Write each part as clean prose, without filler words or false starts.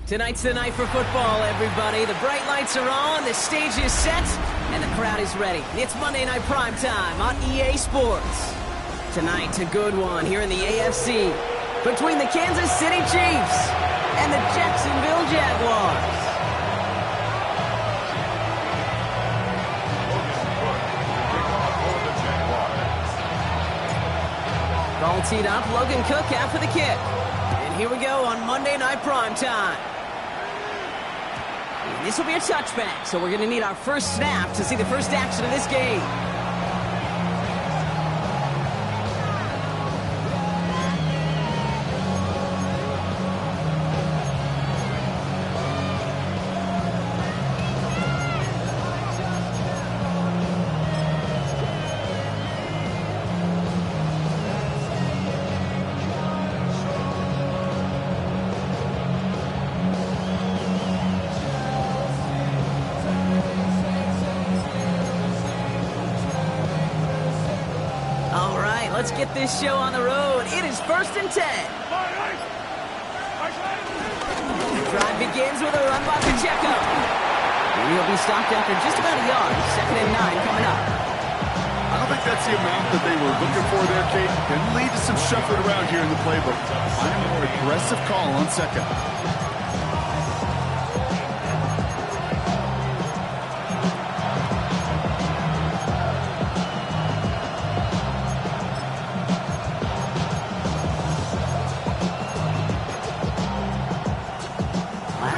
Tonight's the night for football, everybody. The bright lights are on, the stage is set, and the crowd is ready. It's Monday Night Primetime on EA Sports. Tonight's a good one here in the AFC between the Kansas City Chiefs and the Jacksonville Jaguars. All teed up, Logan Cook out for the kick. And here we go on Monday Night Primetime. This will be a touchback, so we're going to need our first snap to see the first action of this game. Let's get this show on the road. It is 1st and 10. The drive begins with a run by Pacheco. And he'll be stopped after just about a yard. 2nd and 9 coming up. I don't think that's the amount that they were looking for there, Kate. Can lead to some shuffling around here in the playbook. Find a more aggressive call on 2nd.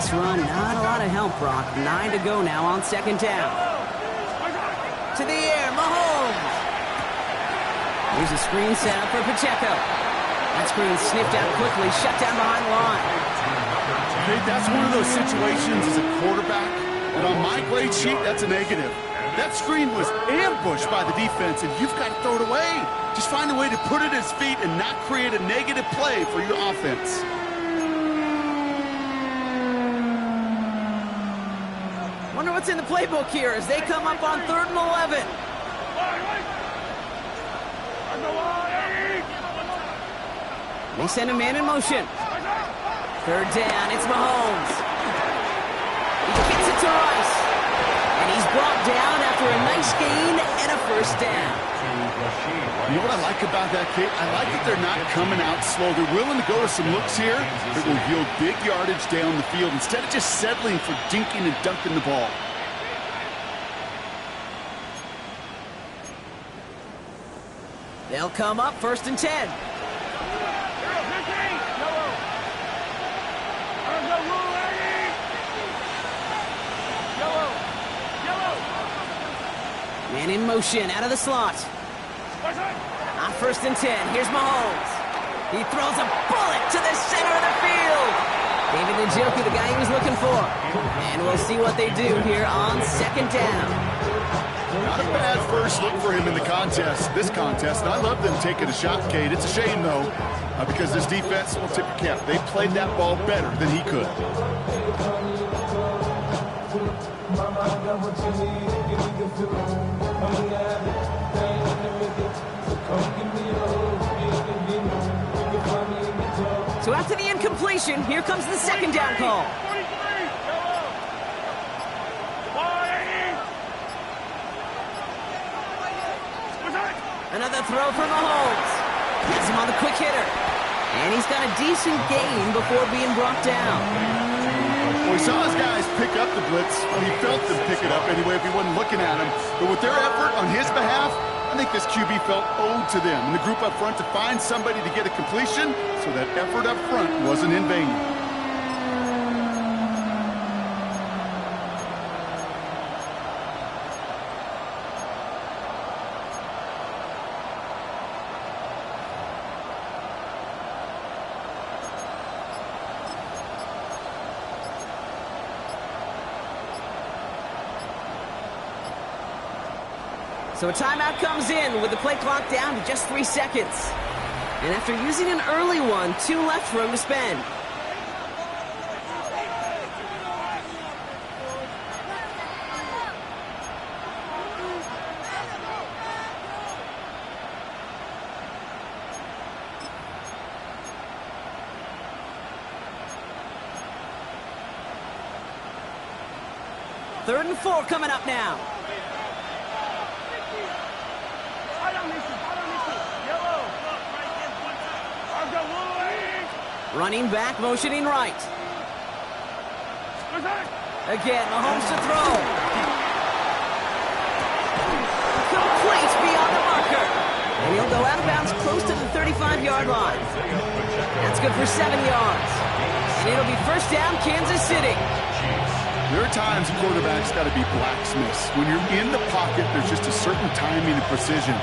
Run, not a lot of help, Brock. 9 to go now on 2nd down. To the air, Mahomes. Here's a screen set up for Pacheco. That screen sniffed out quickly, shut down behind the line. Okay, that's one of those situations as a quarterback, and on my grade sheet, that's a negative. That screen was ambushed by the defense, and you've got to throw it away. Just find a way to put it at his feet and not create a negative play for your offense. Wonder what's in the playbook here as they come up on 3rd and 11. They send a man in motion. 3rd down, it's Mahomes. He gets it to Rice. And he's brought down after a nice gain and a 1st down. You know what I like about that, Kate? I like that they're not coming out slow. They're willing to go to some looks here that will yield big yardage down the field instead of just settling for dinking and dunking the ball. They'll come up 1st and 10. Man in motion out of the slot. On 1st and 10, here's Mahomes. He throws a bullet to the center of the field. David Njoku, the guy he was looking for. And we'll see what they do here on 2nd down. Not a bad first look for him in the contest, this contest. And I love them taking a shot, Kate. It's a shame, though, because this defense will tip your cap. They played that ball better than he could. So after the incompletion, here comes the 2nd down call. Another throw for Mahomes. Gets him on the quick hitter. And he's got a decent gain before being brought down. Well, he saw his guys pick up the blitz. He felt them pick it up anyway if he wasn't looking at him. But with their effort on his behalf, I think this QB felt owed to them and the group up front to find somebody to get a completion, so that effort up front wasn't in vain. So a timeout comes in with the play clock down to just 3 seconds. And after using an early one, 2 left for him to spend. 3rd and 4 coming up now. Running back, motioning right. Again, Mahomes to throw. Complete beyond the marker. And he'll go out of bounds close to the 35-yard line. That's good for 7 yards. And it'll be first down, Kansas City. There are times quarterbacks got to be blacksmiths. When you're in the pocket, there's just a certain timing and precision.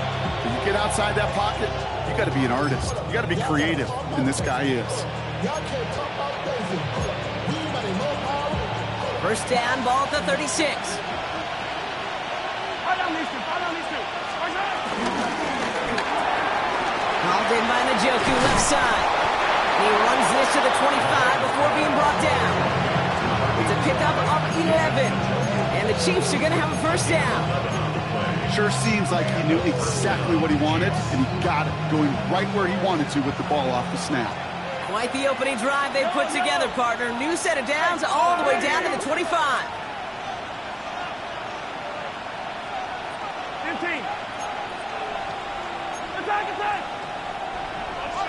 When you get outside that pocket, you got to be an artist. You got to be creative, and this guy is. First down, ball at the 36. Called in by Njoku, left side. He runs this to the 25 before being brought down. It's a pickup of 11. And the Chiefs are going to have a first down. Sure seems like he knew exactly what he wanted, and he got it, going right where he wanted to with the ball off the snap. Quite the opening drive they put together, partner. New set of downs all the way down to the 25. 15. Attack!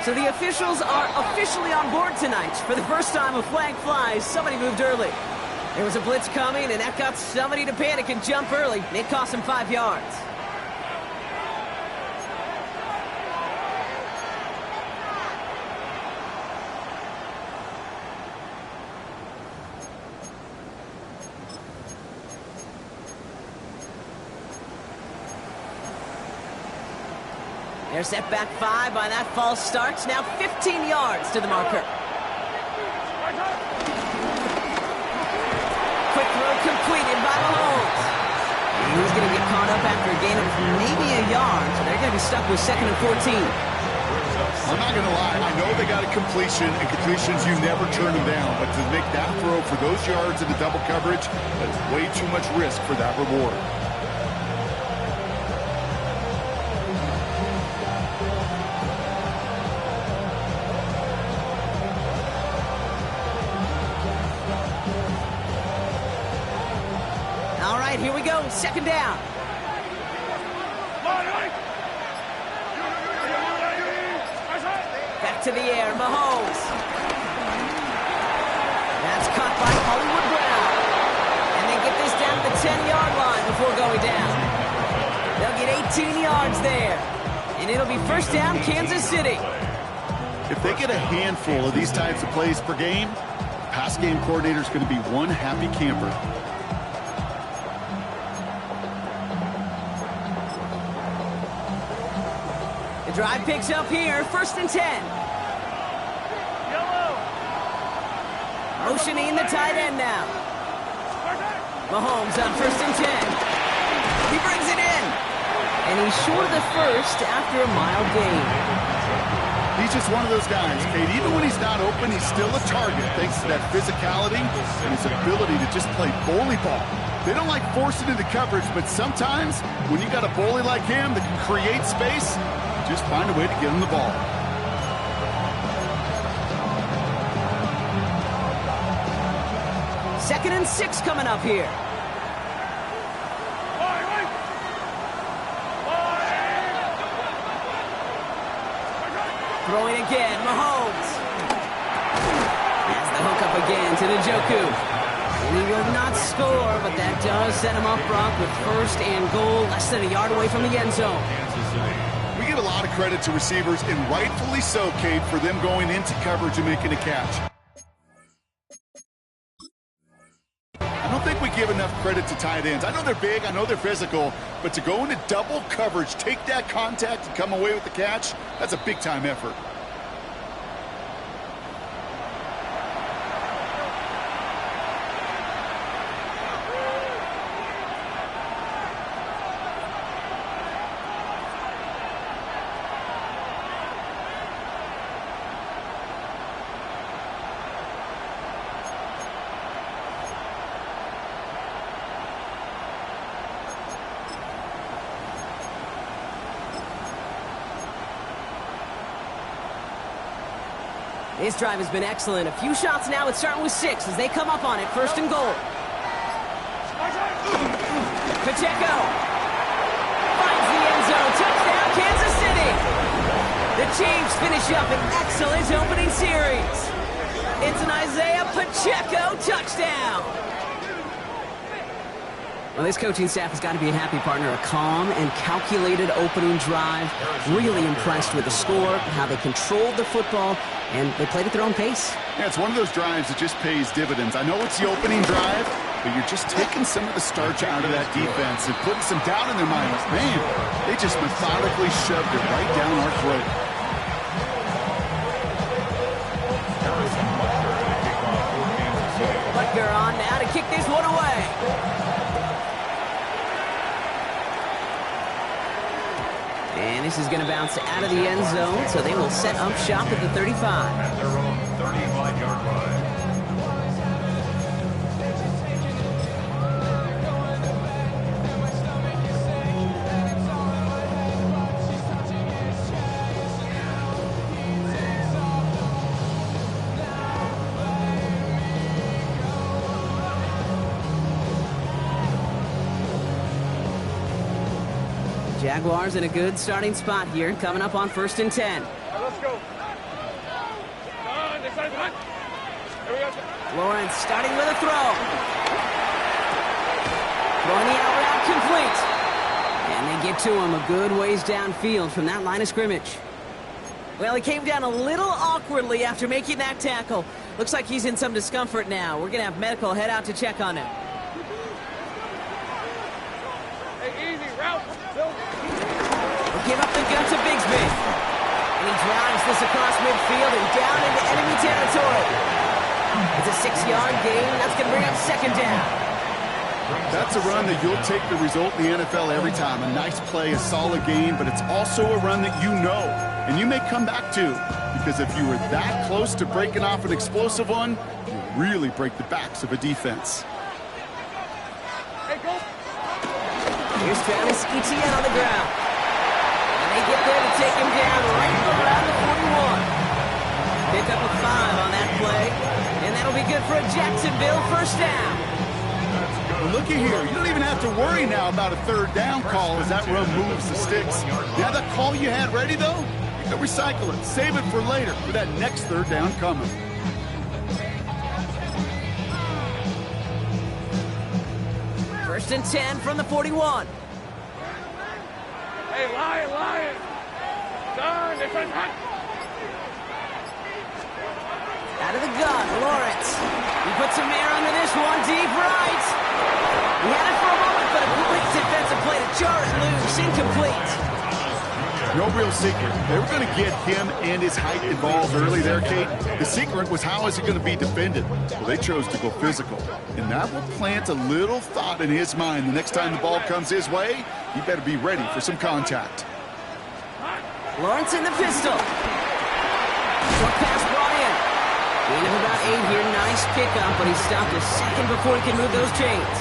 So the officials are officially on board tonight. For the first time, a flag flies. Somebody moved early. There was a blitz coming, and that got somebody to panic and jump early. It cost him 5 yards. They're set back 5 by that false start. Now 15 yards to the marker. Quick throw completed by Mahomes. He's going to get caught up after a gain of maybe a yard. So they're going to be stuck with 2nd and 14. I'm not going to lie. I know they got a completion, and completions, you never turn them down. But to make that throw for those yards in the double coverage, that's way too much risk for that reward. Here we go, 2nd down. Back to the air, Mahomes. That's caught by Hollywood Brown. And they get this down to the 10-yard line before going down. They'll get 18 yards there. And it'll be first down, Kansas City. If they get a handful of these types of plays per game, pass game coordinator is going to be one happy camper. Drive picks up here, 1st and 10. Motioning the tight end now. Mahomes on 1st and 10. He brings it in. And he's short of the first after a mild gain. He's just one of those guys, Kate. Even when he's not open, he's still a target thanks to that physicality and his ability to just play bully ball. They don't like forcing into coverage, but sometimes when you got a bully like him that can create space, just find a way to get him the ball. Second and 6 coming up here. Throwing again, Mahomes. Has the hook up again to Njoku. And he will not score, but that does set him up, Brock, with 1st and goal, less than a yard away from the end zone. We give a lot of credit to receivers, and rightfully so, Kate, for them going into coverage and making a catch. I don't think we give enough credit to tight ends. I know they're big, I know they're physical, but to go into double coverage, take that contact, and come away with the catch, that's a big-time effort. This drive has been excellent. A few shots now. It's starting with 6 as they come up on it. 1st and goal. Pacheco finds the end zone. Touchdown, Kansas City. The Chiefs finish up an excellent opening series. It's an Isaiah Pacheco touchdown. Well, this coaching staff has got to be a happy partner. A calm and calculated opening drive. Really impressed with the score, how they controlled the football, and they played at their own pace. Yeah, it's one of those drives that just pays dividends. I know it's the opening drive, but you're just taking some of the starch out of that defense and putting some doubt in their minds. Man, they just methodically shoved it right down our throat. Butker on now to kick this one away. And this is going to bounce out of the end zone, so they will set up shop at the 35. At their own 35-yard line. Jaguars in a good starting spot here, coming up on 1st and 10. Let's go. Lawrence starting with a throw. Throwing the out route complete. And they get to him a good ways downfield from that line of scrimmage. Well, he came down a little awkwardly after making that tackle. Looks like he's in some discomfort now. We're going to have medical head out to check on him. Give up the gun to Bigsby. And he drives this across midfield and down into enemy territory. It's a 6-yard gain. That's going to bring up 2nd down. That's a run that you'll take the result in the NFL every time. A nice play, a solid game, but it's also a run that you know and you may come back to, because if you were that close to breaking off an explosive one, you really break the backs of a defense. Here's Travis Etienne on the ground. They get there to take him down right around the 41. Pick up a 5 on that play, and that'll be good for a Jacksonville 1st down. Well, looky here. You don't even have to worry now about a 3rd down call as that run moves the sticks. Now that call you had ready, though, you can recycle it. Save it for later for that next 3rd down coming. First and 10 from the 41. Hey, Lion! Turn, defense hot! Out of the gun, Lawrence. He puts some air under this one, deep right. He had it for a moment, but a complete defensive play to jar it loose, incomplete. No real secret. They were going to get him and his height involved early there, Kate. The secret was how is he going to be defended? Well, they chose to go physical. And that will plant a little thought in his mind. The next time the ball comes his way, he better be ready for some contact. Lawrence in the pistol. Short pass brought in. Gain of about 8 here. Nice pickup, but he stopped a second before he can move those chains.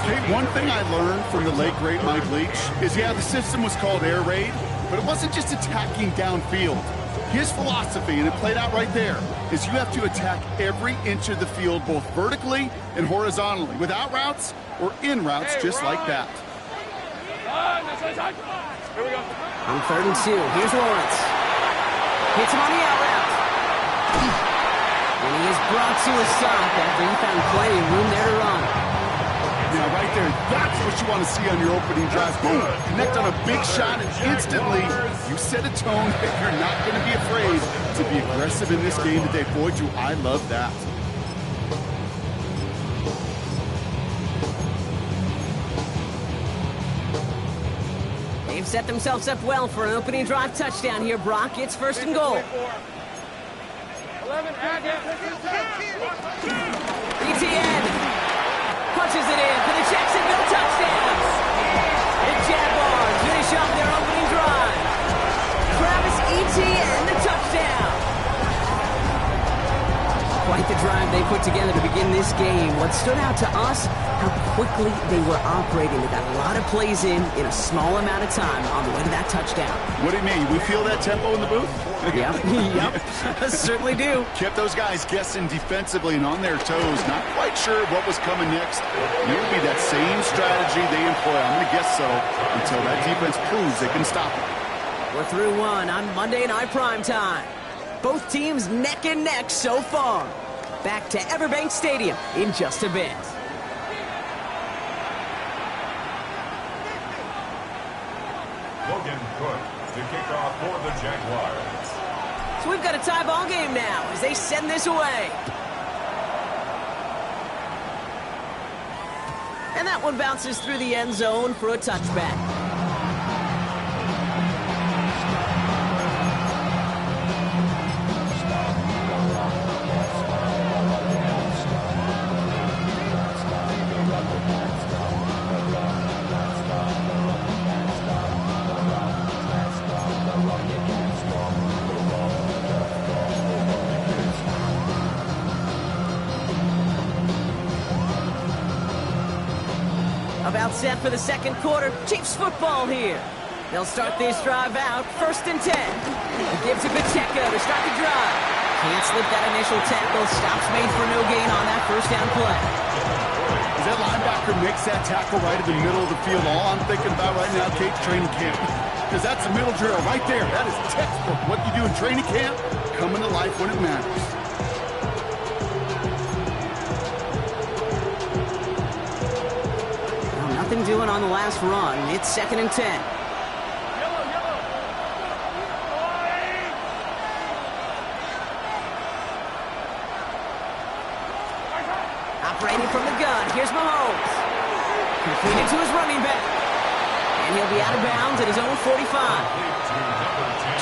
Hey, one thing I learned from the late, great Mike Leach is, yeah, the system was called air raid, but it wasn't just attacking downfield. His philosophy, and it played out right there, is you have to attack every inch of the field, both vertically and horizontally, with out routes or in routes, just like that. Here we go. On 3rd and 2, here's Lawrence. Hits him on the out route. And he is brought to a stop after he found plenty of room there to run. Now, right there, that's what you want to see on your opening drive. Boom, connect on a big shot, and instantly you set a tone that you're not going to be afraid to be aggressive in this game today. Boy, do I love that. They've set themselves up well for an opening drive touchdown here, Brock. It's 1st and goal. 11, Etienne punches it in for the Jacksonville touchdown. The Jaguars finish off their opening drive. Travis Etienne, the touchdown. Quite the drive they put together to begin this game. What stood out to us, how quickly they were operating. They got a lot of plays in a small amount of time on the way to that touchdown. What do you mean? We feel that tempo in the booth? Yep, certainly do. Kept those guys guessing defensively and on their toes. Not quite sure what was coming next. Maybe that same strategy they employ. I'm going to guess so until that defense proves they can stop it. We're through one on Monday Night Primetime. Both teams neck and neck so far. Back to Everbank Stadium in just a bit. Logan Cook to kick off for the Jaguars. So we've got a tie ball game now as they send this away. And that one bounces through the end zone for a touchback. About set for the second quarter. Chiefs football here. They'll start this drive out, 1st and 10. It gives to Pacheco to start the drive. Can't slip that initial tackle. Stops made for no gain on that first down play. As that linebacker makes that tackle right in the middle of the field, all I'm thinking about right now, Kate, training camp. Because that's a middle drill right there. That is textbook. What you do in training camp, coming to life when it matters. Nothing doing on the last run. It's 2nd and 10. Operating from the gun. Here's Mahomes. Completed to his running back. And he'll be out of bounds at his own 45.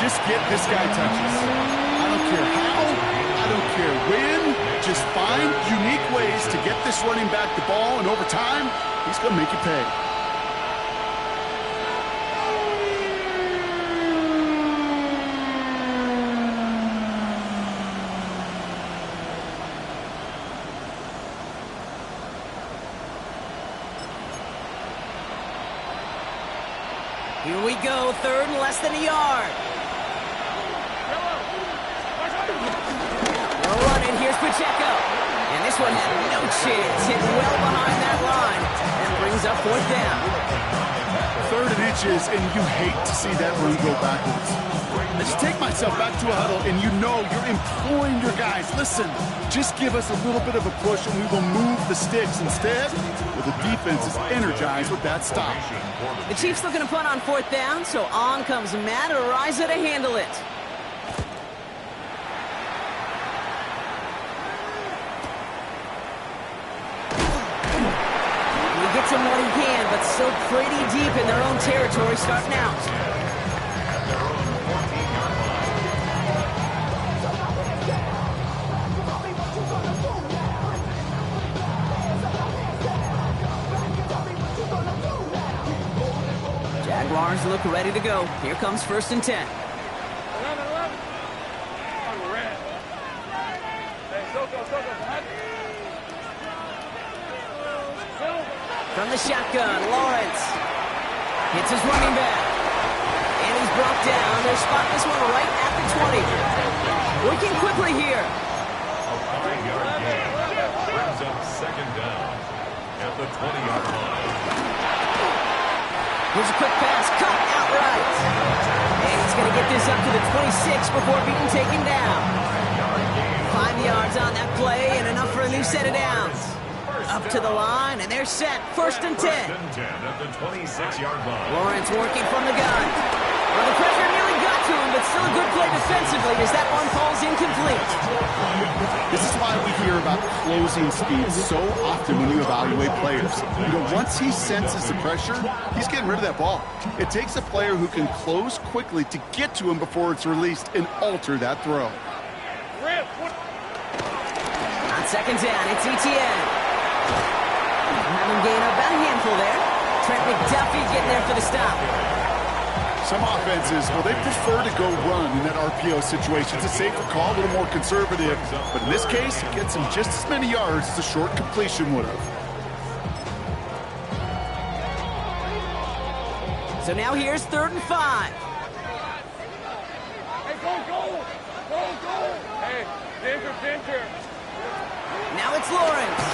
Just get this guy touches. I don't care how. I don't care when. Just find unique ways to get this running back the ball, and over time, he's going to make you pay. Here we go, 3rd and less than a yard. They'll run it, here's Pacheco. And this one had no chance, hit well behind that line, and brings up 4th down. 3rd and inches, and you hate to see that run go backwards. I just take myself back to a huddle, and you know you're imploring your guys, listen, just give us a little bit of a push, and we will move the sticks. Instead, well, the defense is energized with that stop. The Chiefs looking to punt on 4th down, so on comes Matt Araiza to handle it. He gets him what he can, but still pretty deep in their own territory starting out. Jaguars look ready to go. Here comes 1st and 10. 11. On red. Hey, go. From the shotgun, Lawrence hits his running back. And he's brought down. They're spotting this one right at the 20. Working quickly here. A 5-yard gain brings up 2nd down at the 20-yard line. Here's a quick pass, cut outright. And he's going to get this up to the 26 before being taken down. 5 yards on that play and enough for a new set of downs. Up to the line, and they're set. 1st and 10. 1st and 10 at the 26-yard line. Lawrence working from the gun. Well, the pressure nearly got to him, but still a good play defensively as that one falls incomplete. This is why we hear about closing speed so often when you evaluate players. You know, once he senses the pressure, he's getting rid of that ball. It takes a player who can close quickly to get to him before it's released and alter that throw. On 2nd down, it's ETN. Have him gain about a handful there. Trent McDuffie getting there for the stop. Some offenses, well, they prefer to go run in that RPO situation. It's a safer call, a little more conservative. But in this case, it gets him just as many yards as a short completion would have. So now here's 3rd and 5. Hey, center. Now it's Lawrence.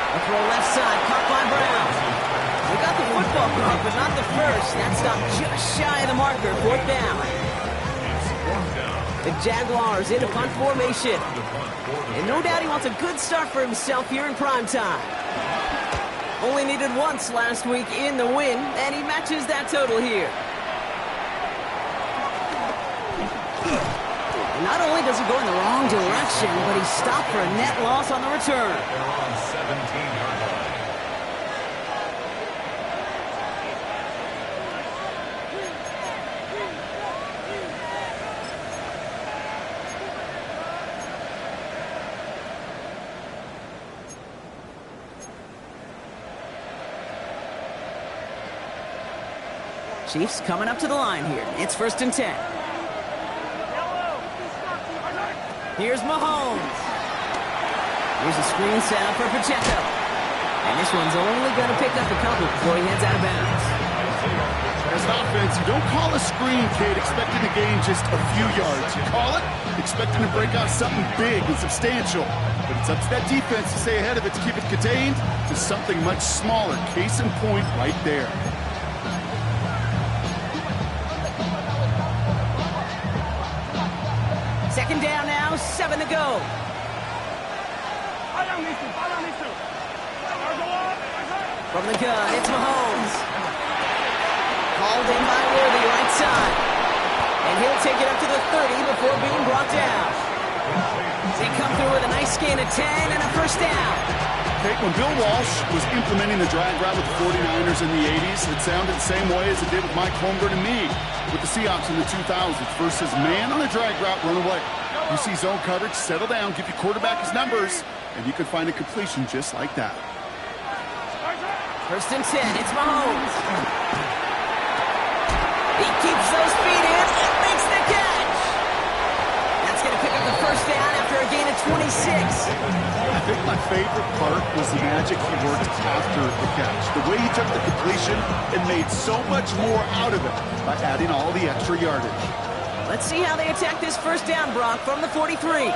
A throw left side, caught by Brown. They got the football correct, but not the first. That stopped just shy of the marker, 4th down. The Jaguars in a punt formation. And no doubt he wants a good start for himself here in primetime. Only needed once last week in the win, and he matches that total here. And not only does he go in the wrong direction, but he's stopped for a net loss on the return. They're on 17-yard line. Chiefs coming up to the line here. It's 1st and 10. Here's Mahomes. Here's a screen set up for Pacheco. And this one's only going to pick up a couple before he heads out of bounds. As an offense, you don't call a screen, Cade, expecting to gain just a few yards. You call it expecting to break out something big and substantial. But it's up to that defense to stay ahead of it, to keep it contained to something much smaller. Case in point right there. Second down now, 7 to go. From the gun, it's Mahomes. Called in by Worthy, right side. And he'll take it up to the 30 before being brought down. They come through with a nice gain of 10 and a 1st down. Okay, when Bill Walsh was implementing the drag route with the 49ers in the 80s, it sounded the same way as it did with Mike Holmgren and me with the Seahawks in the 2000s versus man on the drag route, run away. You see zone coverage, settle down, give your quarterback his numbers, and you can find a completion just like that. 1st and 10, it's Mahomes. He keeps those feet in and makes the catch. That's going to pick up the 1st down after a gain of 26. I think my favorite part was the magic he worked after the catch. The way he took the completion and made so much more out of it by adding all the extra yardage. Let's see how they attack this 1st down, Brock, from the 43.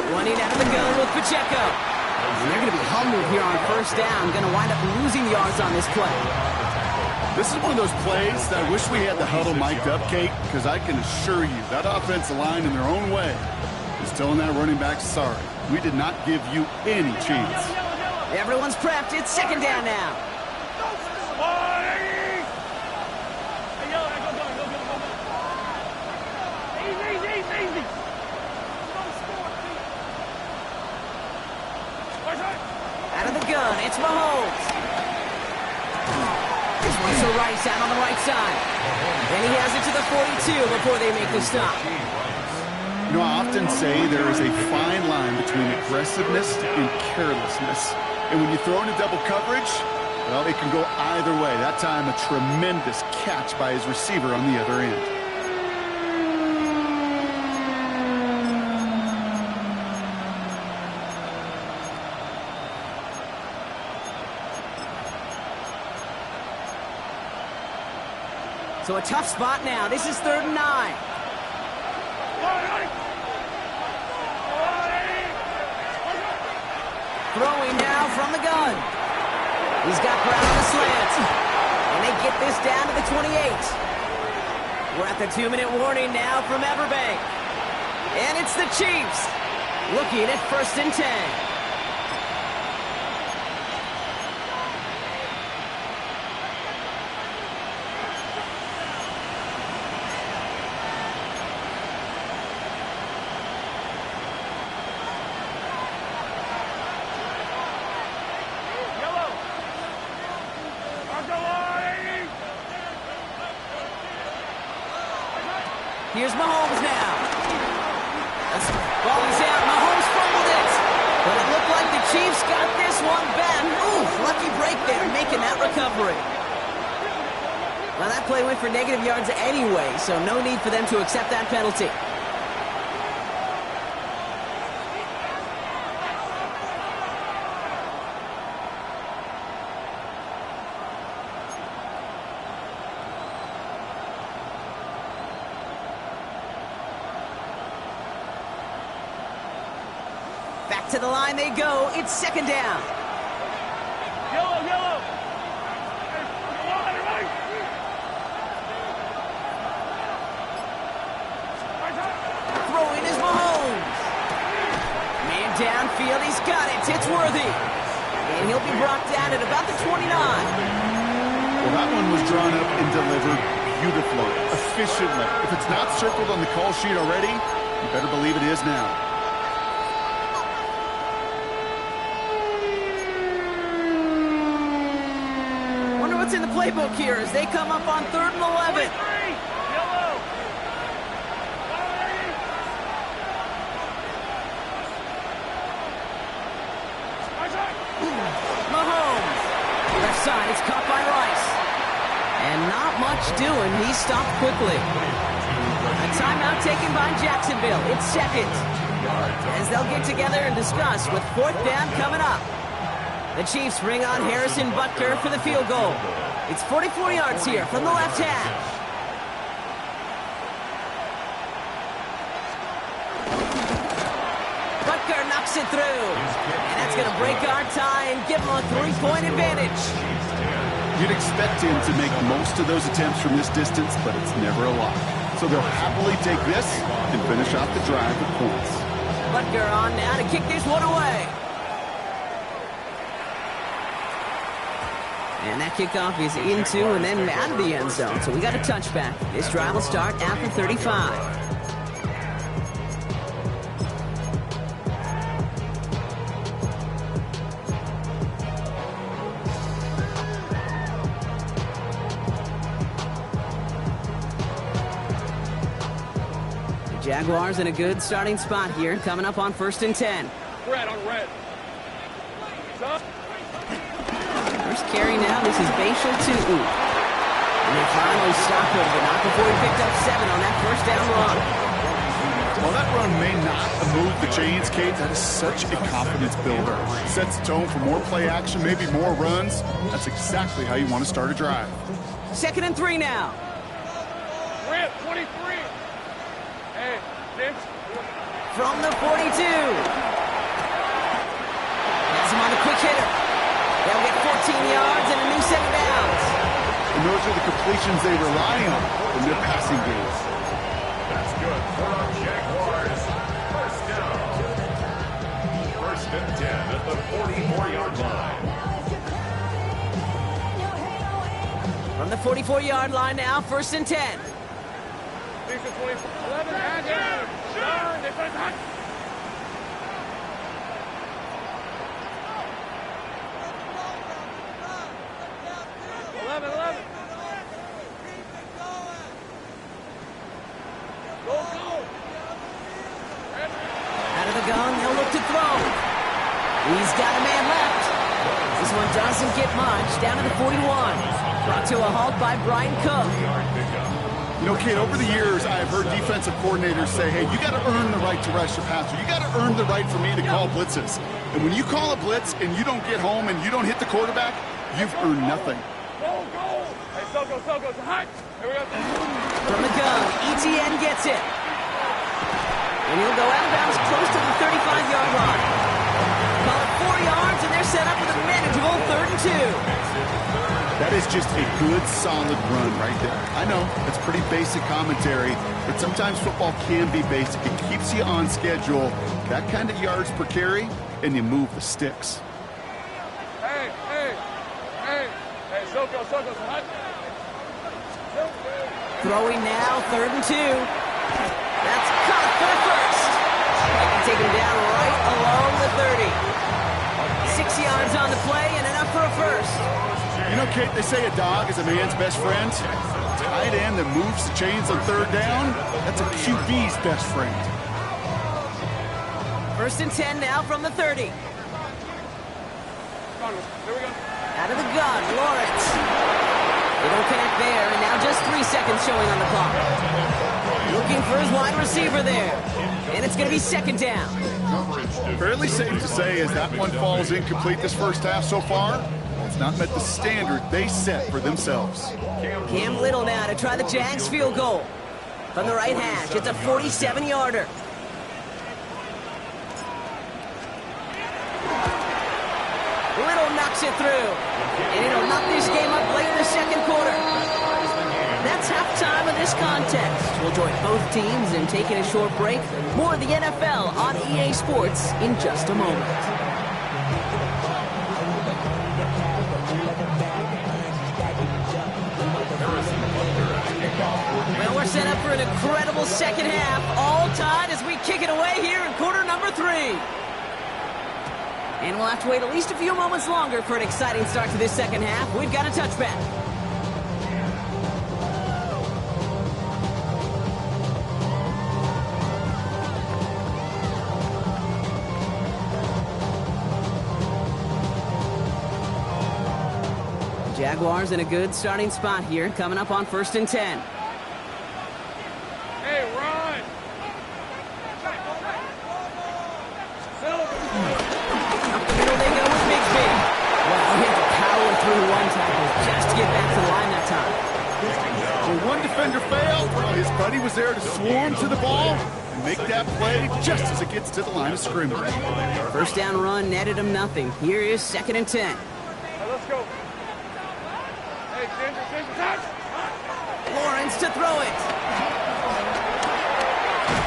Running out of the gun with Pacheco. And they're going to be humbled here on 1st down. Going to wind up losing yards on this play. This is one of those plays that I wish we had the huddle mic'd up, Kate, because I can assure you that offensive line in their own way is telling that running back, sorry, we did not give you any chance. Everyone's prepped. It's 2nd down now. Out of the gun, it's Mahomes. This one's to Rice out on the right side. And he has it to the 42 before they make the stop. You know, I often say there is a fine line between aggressiveness and carelessness. And when you throw into double coverage, well, it can go either way. That time, a tremendous catch by his receiver on the other end. So a tough spot now. This is 3rd and 9. Throwing now from the gun. He's got Brown on the slant. And they get this down to the 28. We're at the 2-minute warning now from Everbank. And it's the Chiefs looking at 1st and 10. Here's Mahomes now. Ball is out. Mahomes fumbled it. But it looked like the Chiefs got this one back. Ooh, lucky break there, making that recovery. Well, that play went for negative yards anyway, so no need for them to accept that penalty. To the line they go. It's second down. Yellow, yellow. Throwing is Mahomes. Man downfield, he's got it. It's Worthy. And he'll be brought down at about the 29. Well, that one was drawn up and delivered beautifully, efficiently. If it's not circled on the call sheet already, you better believe it is now. Wonder what's in the playbook here as they come up on 3rd and 11. Yellow. Mahomes. Left side, it's caught by Rice. And not much doing. He stopped quickly. A timeout taken by Jacksonville. It's second. As they'll get together and discuss with 4th down coming up. The Chiefs bring on Harrison Butker for the field goal. It's 44 yards here from the left hash. Butker knocks it through. And that's going to break our tie and give him a 3-point advantage. You'd expect him to make most of those attempts from this distance, but it's never a lot. So they'll happily take this and finish off the drive with points. Butker on now to kick this one away. And that kickoff is into and then out of the end zone. So we got a touchback. This drive will start at the 35. Jaguars in a good starting spot here, coming up on 1st and 10. Red on red. First carry now, this is Bashal Tutin. And they finally stopped him, but not before he picked up 7 on that first down run. While that run may not move the chains, Kate, that is such a confidence builder. Sets the tone for more play action, maybe more runs. That's exactly how you want to start a drive. 2nd and 3 now. Red 23. Hey, Vince. From the 42. Has him on the quick hitter. They'll get 14 yards and a new set of downs. And those are the completions they rely on in their passing games. That's good for our Jaguars. First down. 1st and 10 at the 44-yard line. From the 44-yard line now, 1st and 10. 11 and down. Sean, defense hot. Out of the gun, they'll look to throw. He's got a man left. This one doesn't get much. Down to the 41. Brought to a halt by Brian Cook. You know, Kate, over the years, I've heard defensive coordinators say, hey, you got to earn the right to rush the passer. You got to earn the right for me to call blitzes. And when you call a blitz and you don't get home and you don't hit the quarterback, you've earned nothing. Go, go. Hey, Soko, it's hot. Here we go. From the gun, ETN gets it. And he'll go out of bounds close to the 35-yard line. Call it 4 yards, and they're set up with a manageable 3rd and 2. That is just a good, solid run right there. I know, it's pretty basic commentary, but sometimes football can be basic. It keeps you on schedule. That kind of yards per carry, and you move the sticks. Hey, Soko, hot. Throwing now, 3rd and 2. That's caught for first. They can take him down right along the 30. 6 yards on the play and enough for a first. You know, Kate, they say a dog is a man's best friend. Tight end that moves the chains on 3rd down, that's a QB's best friend. 1st and 10 now from the 30. Here we go. Out of the gun, Lawrence. They don't connect there, and now just 3 seconds showing on the clock. Looking for his wide receiver there. And it's going to be 2nd down. Fairly safe to say as that one falls incomplete this first half so far, it's not met the standard they set for themselves. Cam Little now to try the Jags field goal. From the right hash, it's a 47-yarder. Little knocks it through. And it'll knock this game up late in the second quarter. That's halftime of this contest. We'll join both teams in taking a short break. More of the NFL on EA Sports in just a moment. Well, we're set up for an incredible second half. All tied as we kick it away here in quarter number 3. And we'll have to wait at least a few moments longer for an exciting start to this second half. We've got a touchback. Jaguars in a good starting spot here, coming up on 1st and 10. Hey, run! Up the middle they go with Bigsby. Well, he had to power through one tackle just to get back to the line that time. When one defender failed, well, his buddy was there to swarm to the ball and make that play just as it gets to the line of scrimmage. First down run netted him nothing. Here is 2nd and 10. Let's go. Hey, Ginger, touch! Lawrence to throw it.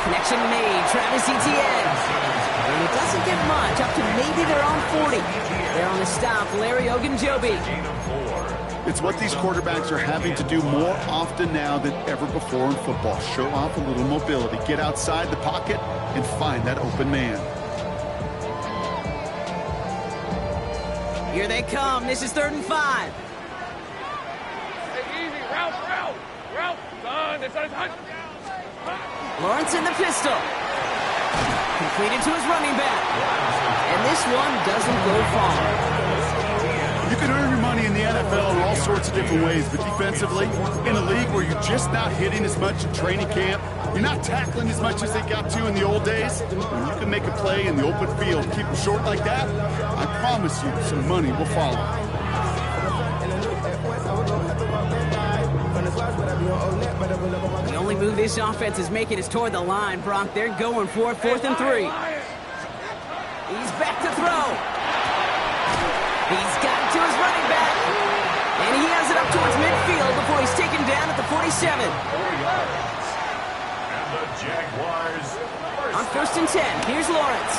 Connection made. Travis Etienne. And it doesn't get much. Up to maybe their own 40. They're on the stop. Larry Ogunjobi. It's what these quarterbacks are having to do more often now than ever before in football. Show off a little mobility. Get outside the pocket and find that open man. Here they come. This is 3rd and 5. Hey, easy. Route. Son, it's a touch. Lawrence in the pistol. Completed to his running back. And this one doesn't go far. You can earn your money in the NFL in all sorts of different ways, but defensively, in a league where you're just not hitting as much in training camp, you're not tackling as much as they got to in the old days, when you can make a play in the open field, keep them short like that, I promise you some money will follow. The only move this offense is making is toward the line, Brock. They're going for it, 4th and 3. He's back to throw. He's got to his running back. And he has it up towards midfield before he's taken down at the 47. And the Jaguars On 1st and 10, here's Lawrence.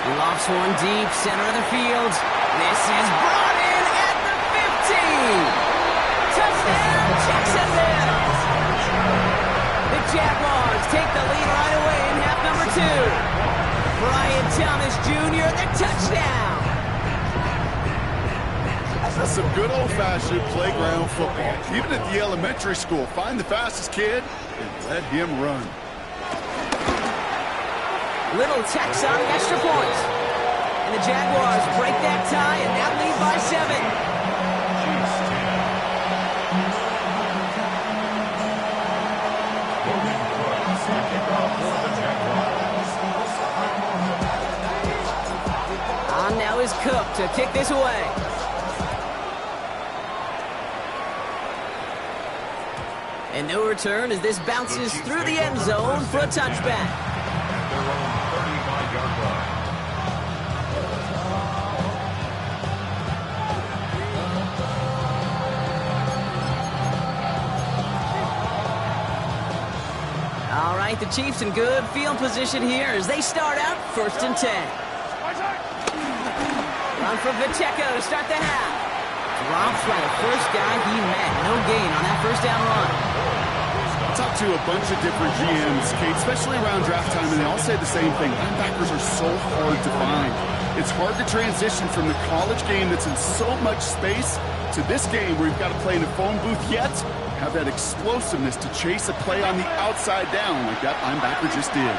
He lofts one deep, center of the field. This is brought in at the 15. Touchdown, Jacksonville. The Jaguars take the lead right away in half number 2. Brian Thomas Jr., the touchdown. That's some good old-fashioned playground football. Even at the elementary school, find the fastest kid and let him run. Little Tex on the extra point. And the Jaguars break that tie and now lead by 7. On now is Cook to kick this away. And no return as this bounces through the end zone for a touchback. their own 35-yard line. All right, the Chiefs in good field position here as they start out 1st and 10. Run for Pacheco to start the half. Drops by the first guy he met. No gain on that first down run. I talked to a bunch of different GMs, Kate, especially around draft time, and they all say the same thing. Linebackers are so hard to find. It's hard to transition from the college game that's in so much space to this game where you've got to play in a phone booth yet have that explosiveness to chase a play on the outside down like that linebacker just did.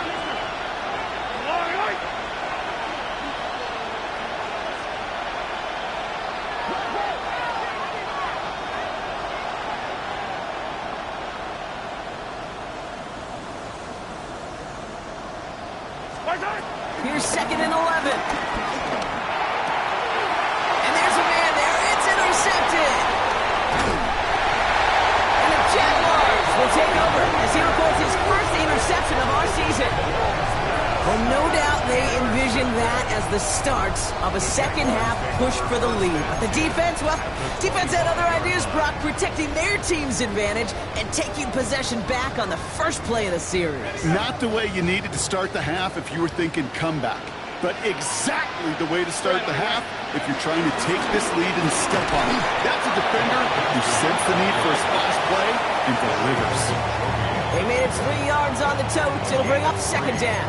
Here's 2nd and 11. And there's a man there. It's intercepted. And the Jaguars will take over as he records his first interception of our season. Well, no doubt they envision that as the start of a second-half push for the lead. But the defense, well, defense had other ideas, Brock, protecting their team's advantage and taking possession back on the first play of the series. Not the way you needed to start the half if you were thinking comeback, but exactly the way to start the half if you're trying to take this lead and step on it. That's a defender who senses the need for a splash play and delivers. They made it 3 yards on the totes. It'll bring up second down.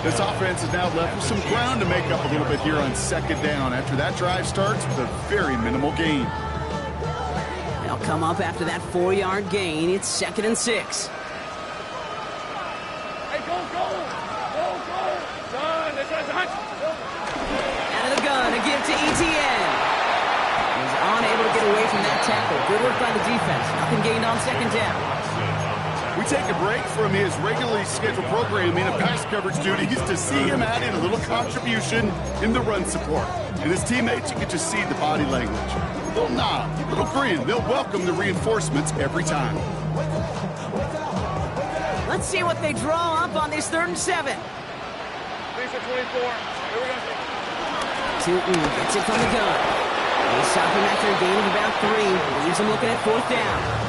This offense is now left with some ground to make up a little bit here on second down after that drive starts with a very minimal gain. They'll come up after that 4-yard gain. It's 2nd and 6. Hey, go! Son, this one's hot. Out of the gun, a give to Etienne. He's unable to get away from that tackle. Good work by the defense. Nothing gained on second down. We take a break from his regularly scheduled programming of pass coverage duties to see him add in a little contribution in the run support. And his teammates, you can just see the body language. A little nod, a little grin. They'll welcome the reinforcements every time. Let's see what they draw up on this 3rd and 7. Lisa 24. Here we go. Tootin gets it from the gun. They stop him after a gain of about 3. Leaves him looking at 4th down.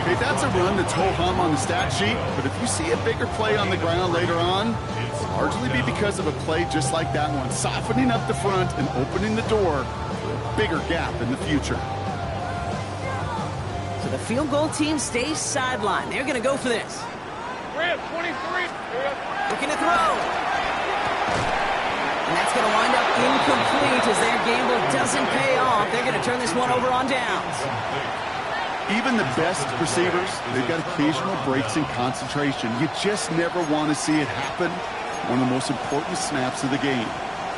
Okay, that's a run that's ho-hum on the stat sheet, but if you see a bigger play on the ground later on, it'll largely be because of a play just like that one, softening up the front and opening the door for a bigger gap in the future. So the field goal team stays sidelined. They're going to go for this. Rip, 23. Here we go. Looking to throw. And that's going to wind up incomplete as their gamble doesn't pay off. They're going to turn this one over on downs. Even the best receivers, they've got occasional breaks in concentration. You just never want to see it happen. One of the most important snaps of the game.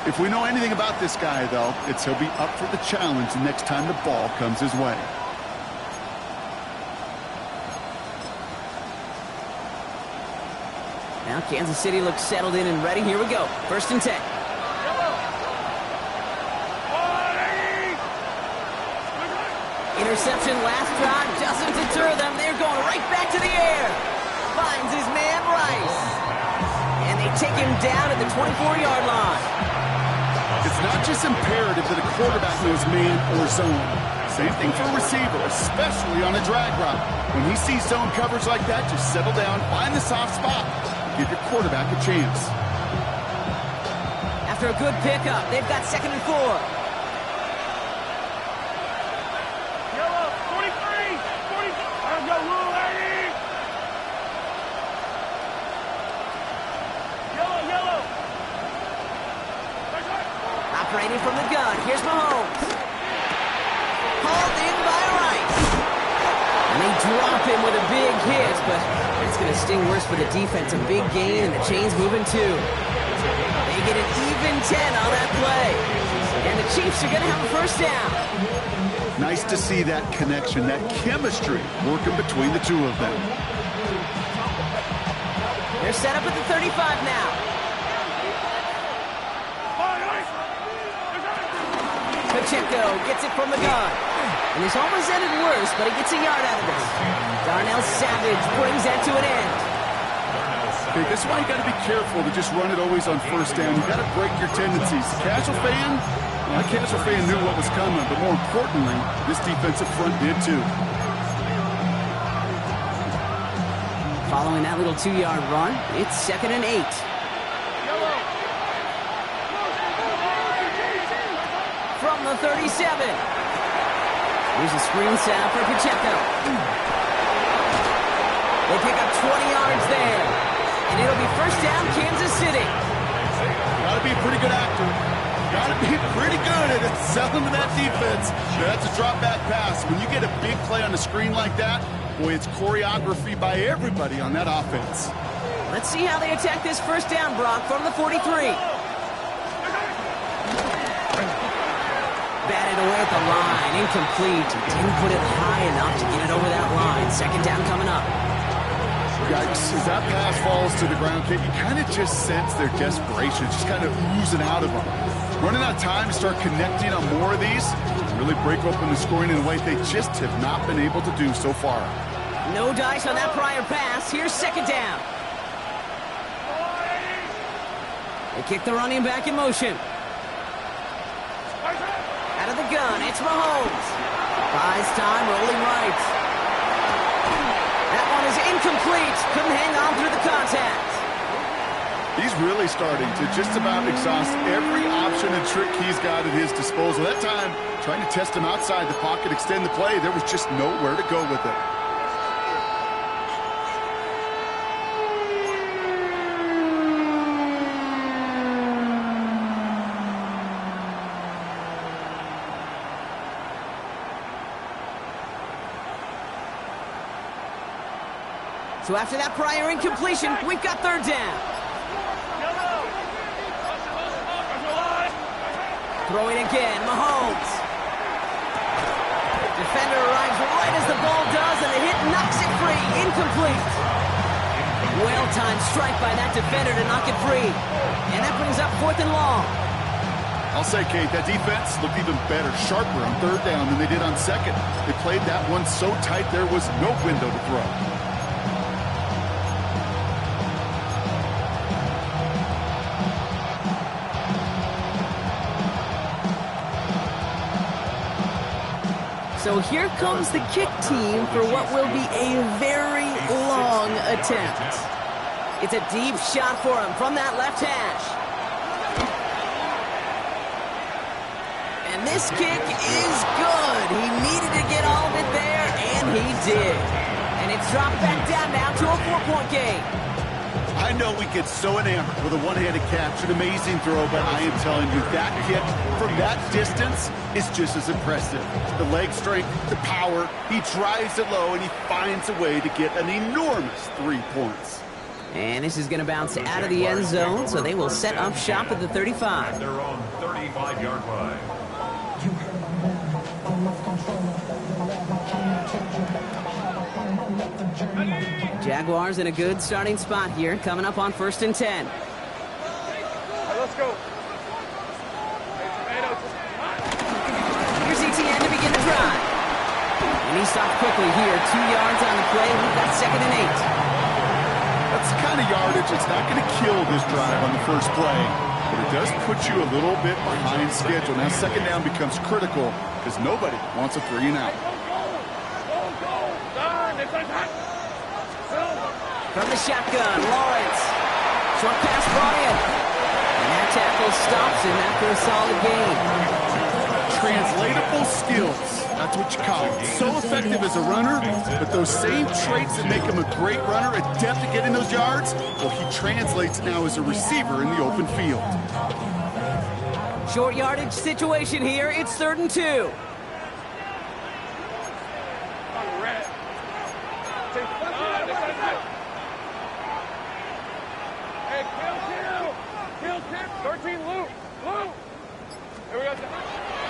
If we know anything about this guy, though, it's he'll be up for the challenge the next time the ball comes his way. Now Kansas City looks settled in and ready. Here we go. 1st and 10. Interception last drive doesn't deter them. They're going right back to the air. Finds his man Rice. And they take him down at the 24-yard line. It's not just imperative that a quarterback knows man or zone. Same thing for a receiver, especially on a drag route. When he sees zone coverage like that, just settle down, find the soft spot, and give your quarterback a chance. After a good pickup, they've got 2nd and 4. Operating from the gun, here's Mahomes. Hauled in by Rice. And they drop him with a big hit, but it's going to sting worse for the defense. A big gain, and the chain's moving too. They get an even 10 on that play. And the Chiefs are going to have a 1st down. Nice to see that connection, that chemistry working between the two of them. They're set up at the 35 now. Pacheco gets it from the gun. And this almost ended worse, but he gets a yard out of this. Darnell Savage brings that to an end. Okay, this is why you got to be careful to just run it always on 1st down. You got to break your tendencies. Casual fan, well, that casual fan knew what was coming, but more importantly, this defensive front did too. Following that little 2-yard run, it's 2nd and 8. From the 37. Here's a screen set up for Pacheco. They pick up 20 yards there. And it'll be 1st down, Kansas City. Got to be a pretty good actor. Got to be pretty good at selling to that defense. That's a drop back pass. When you get a big play on the screen like that, boy, it's choreography by everybody on that offense. Let's see how they attack this 1st down, Brock, from the 43. Batted away at the line, incomplete. He didn't put it high enough to get it over that line. 2nd down coming up. Yikes, as that pass falls to the ground, Kate, you kind of just sense their desperation, just kind of oozing out of them. Running out of time to start connecting on more of these, really break open the scoring in a way they just have not been able to do so far. No dice on that prior pass. Here's 2nd down. They kick the running back in motion. Out of the gun, it's Mahomes. Buys time, rolling right. That one is incomplete. Couldn't hang on through the contact. He's really starting to just about exhaust every option and trick he's got at his disposal. That time, trying to test him outside the pocket, extend the play, there was just nowhere to go with it. So after that prior incompletion, we've got third down. Throwing again, Mahomes. Defender arrives right as the ball does, and the hit knocks it free. Incomplete. Well-timed strike by that defender to knock it free. And that brings up 4th and long. I'll say, Kate, that defense looked even better, sharper on third down than they did on second. They played that one so tight there was no window to throw. So here comes the kick team for what will be a very long attempt. It's a deep shot for him from that left hash. And this kick is good. He needed to get all of it there, and he did. And it's dropped back down now to a 4-point game. I know we get so enamored with a one-handed catch, an amazing throw, but I am telling you, that kick from that distance is just as impressive. The leg strength, the power, he drives it low, and he finds a way to get an enormous 3 points. And this is going to bounce out of the end zone, so they will set up shop at the 35. They're on 35-yard line. Jaguars in a good starting spot here, coming up on 1st and 10. Let's go. Here's ETN to begin the drive. And he stopped quickly here. 2 yards on the play. We've got 2nd and 8. That's the kind of yardage that's not going to kill this drive on the first play, but it does put you a little bit behind schedule. Now 2nd down becomes critical because nobody wants a 3 and out. From the shotgun, Lawrence. Short pass brought in. And that tackle stops him after a solid gain. Translatable skills. That's what you call it. So effective as a runner, but those same traits that make him a great runner, adept at getting those yards, well, he translates now as a receiver in the open field. Short yardage situation here. It's 3rd and 2.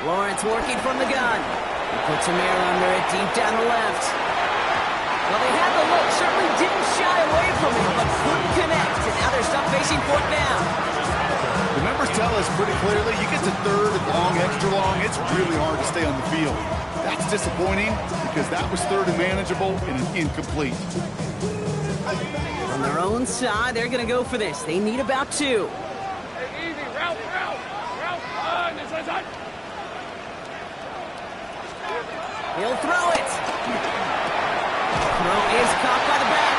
Lawrence working from the gun. He puts some air under it deep down the left. Well, they had the look. Certainly didn't shy away from it, but couldn't connect. And now they're stuck facing 4th down. The numbers tell us pretty clearly, you get to 3rd and long, extra long, it's really hard to stay on the field. That's disappointing because that was 3rd and manageable and an incomplete. On their own side, they're going to go for this. They need about 2. Easy, route. He'll throw it. Throw is caught by the back.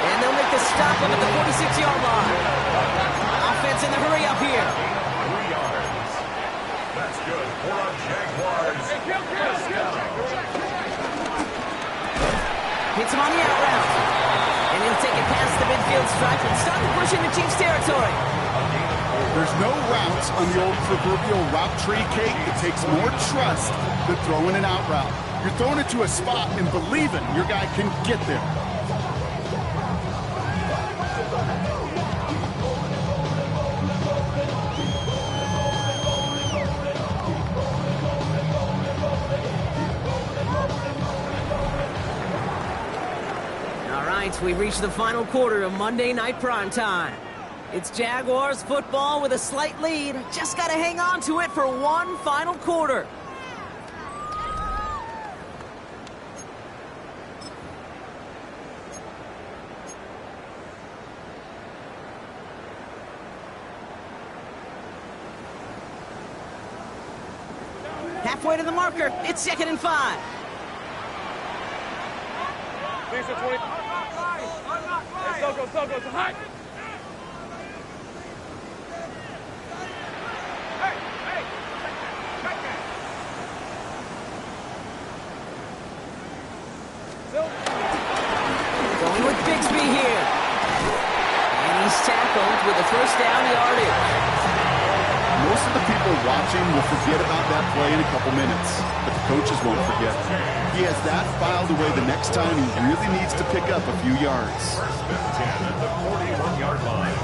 And they'll make the stop up at the 46-yard line. Offense in the hurry up here. 3 yards. That's good for our Jaguars. Hits him on the out route. And he'll take it past the midfield stripe and start to push into Chiefs territory. There's no routes on the old proverbial route tree, Kate. It takes more trust than throwing an out route. You're throwing it to a spot and believing your guy can get there. All right, we've reached the final quarter of Monday Night Primetime. It's Jaguars football with a slight lead. Just got to hang on to it for one final quarter. halfway to the marker. It's 2nd and 5. Please, 20. Let's go. Hot. Going with Bigsby here. And he's tackled with a first down yardage. Most of the people watching will forget about that play in a couple minutes, but the coaches won't forget. He has that filed away the next time he really needs to pick up a few yards. 1st and 10 at the 41-yard line.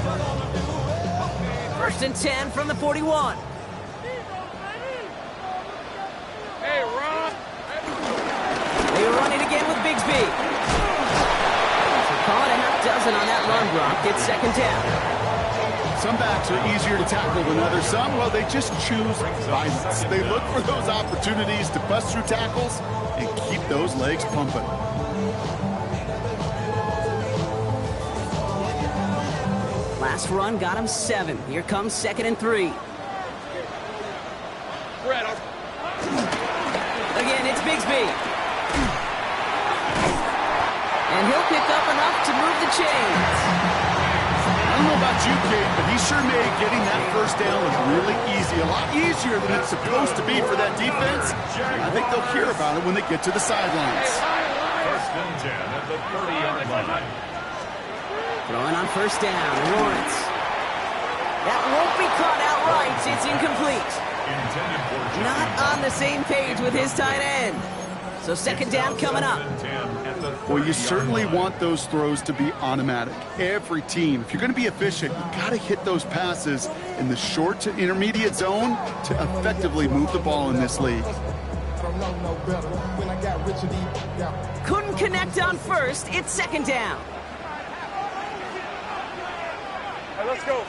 1st and 10 from the 41. Hey, Ron. They run it again with Bigsby. Call it a half dozen on that run block. It's 2nd down. Some backs are easier to tackle than others. Some, well, they just choose violence. They look for those opportunities to bust through tackles and keep those legs pumping. Last run got him 7. Here comes 2nd and 3. Brett, Again, it's Bigsby. And he'll pick up enough to move the chains. I don't know about you, Kate, but he sure made getting that first down look really easy. A lot easier than it's supposed to be for that defense. I think they'll hear about it when they get to the sidelines. 1st and 10 at the 30-yard line. Throwing on first down, Lawrence. That won't be caught outright. It's incomplete. Intended for Not on the same page with his tight end. So 2nd down coming up. Well, you certainly want those throws to be automatic. Every team, if you're going to be efficient, you got to hit those passes in the short to intermediate zone to effectively move the ball in this league. Couldn't connect on first. It's 2nd down. Hey, let's go.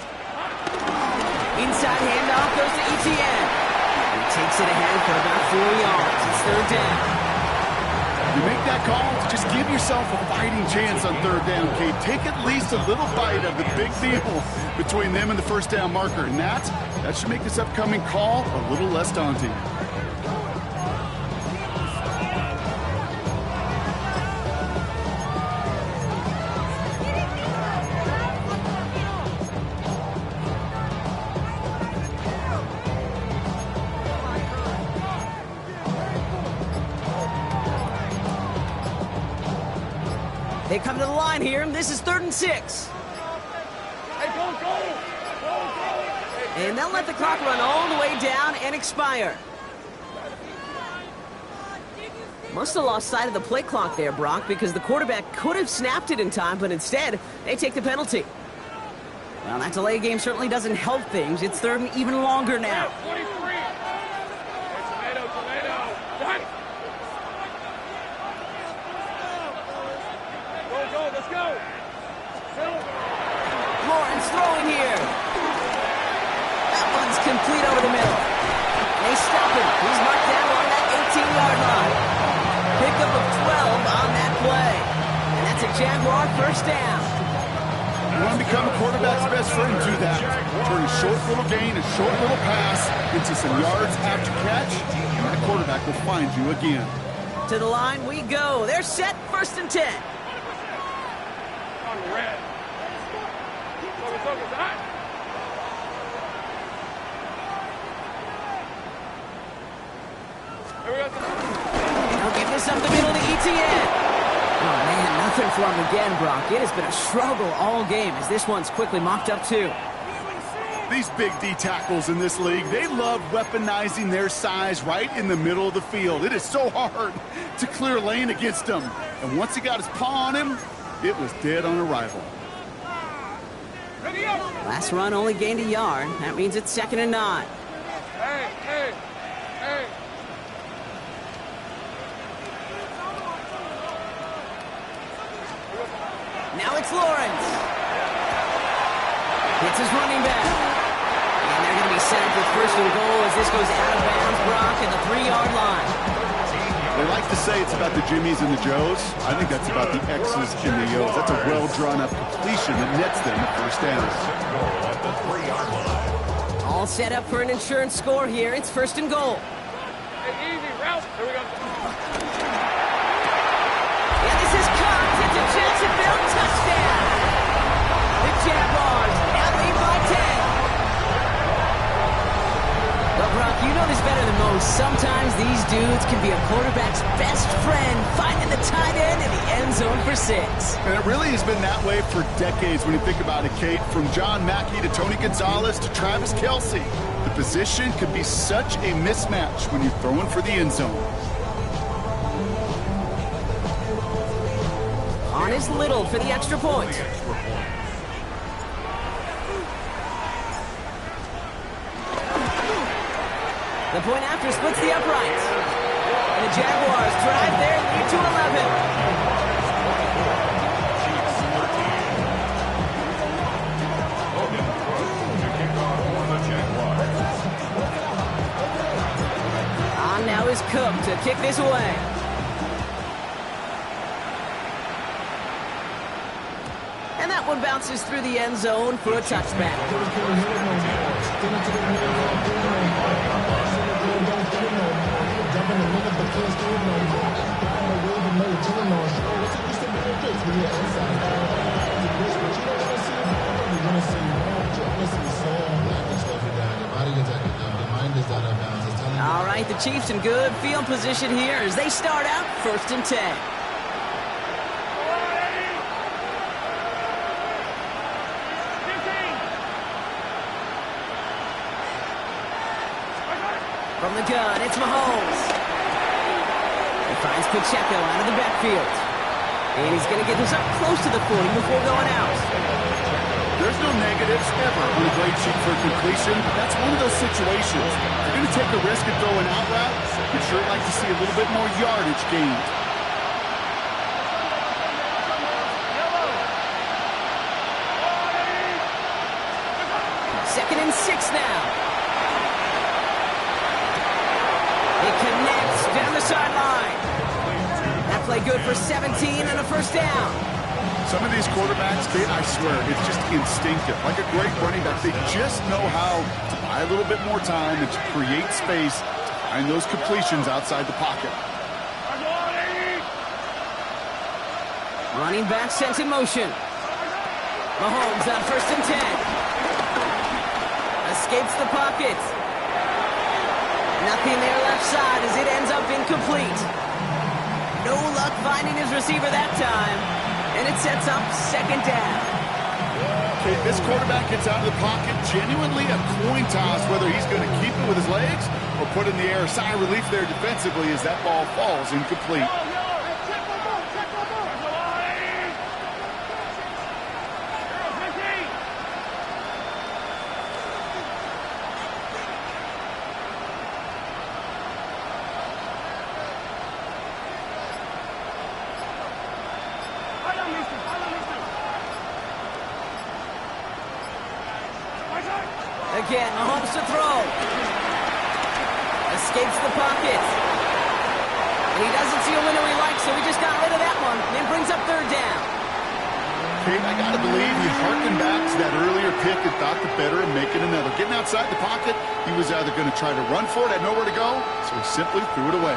Inside handoff goes to Etienne. He takes it ahead for about 4 yards. It's 3rd down. You make that call, just give yourself a fighting chance on 3rd down, Kate. Take at least a little bite of the big deal between them and the first down marker. And that should make this upcoming call a little less daunting. They come to the line here, and this is 3rd and 6. Hey, go. And they'll let the clock run all the way down and expire. Must have lost sight of the play clock there, Brock, because the quarterback could have snapped it in time, but instead, they take the penalty. Well, that delay game certainly doesn't help things. It's 3rd and even longer now. 23. Hey, tomato. Done. Go, let's go. Lawrence throwing here. That one's complete over the middle. They stop him. He's marked down on that 18-yard line. Pickup of 12 on that play. And that's a Jaguar first down. You want to become a quarterback's best friend, do that. Turn a short little gain, a short little pass into some yards after catch, and that quarterback will find you again. To the line we go. They're set, 1st and 10. On red. Focus, hot. Here we go. They'll give this up the middle to Etienne. Oh, man, nothing for him again, Brock. It has been a struggle all game as this one's quickly mopped up, too. These big D tackles in this league, they love weaponizing their size right in the middle of the field. It is so hard to clear lane against them. And once he got his paw on him, it was dead on arrival. Last run only gained a yard. That means it's 2nd and 9. Hey. Now it's Lawrence. It's his running back. And they're going to be set up with 1st and goal as this goes out of bounds, Brock, at the 3-yard line. They like to say it's about the Jimmies and the Joes. I think that's about the X's and the O's. That's a well-drawn-up completion that nets them at first down. At the 3-yard line. All set up for an insurance score here. It's 1st and goal. Hey, Hey, easy, Ralph. Here we go. Yeah, this is caught. It's a Jacksonville touchdown. The Jaguars now lead by 10. Well, Brock, you know this better than most. Sometimes these dudes can be a quarterback's best friend, finding the tight end in the end zone for 6. And it really has been that way for decades when you think about it, Kate. From John Mackey to Tony Gonzalez to Travis Kelce. The position could be such a mismatch when you're throwing for the end zone. On is Little for the extra point. The point after splits the uprights. And the Jaguars drive their lead to 11. On now is Cook to kick this away. And that one bounces through the end zone for a touchback. All right, the Chiefs in good field position here as they start out 1st and 10. From the gun, it's Mahomes. He finds Pacheco out of the backfield. And he's going to get this up close to the 40 before going out. There's no negatives ever on a grade sheet for completion. That's one of those situations. If you're going to take a risk and throw an out route, you'd sure like to see a little bit more yardage gained. Second and 6 now. It connects down the sideline. That play good for 17 and a first down. Some of these quarterbacks, Kate, I swear, it's just instinctive. Like a great running back, they just know how to buy a little bit more time and to create space to find those completions outside the pocket. Running back sent in motion. Mahomes on 1st and 10. Escapes the pocket. Nothing there left side as it ends up incomplete. No luck finding his receiver that time. And it sets up 2nd down. Okay, this quarterback gets out of the pocket, genuinely a coin toss whether he's going to keep it with his legs or put in the air. A sigh of relief there defensively as that ball falls incomplete. Again, Mahomes to throw. Escapes the pocket. And he doesn't see a window he likes, so he just got rid of that one. And then brings up 3rd down. Kate, I got to believe he harkened back to that earlier pick and thought the better of making another. Getting outside the pocket, he was either going to try to run for it, had nowhere to go, so he simply threw it away.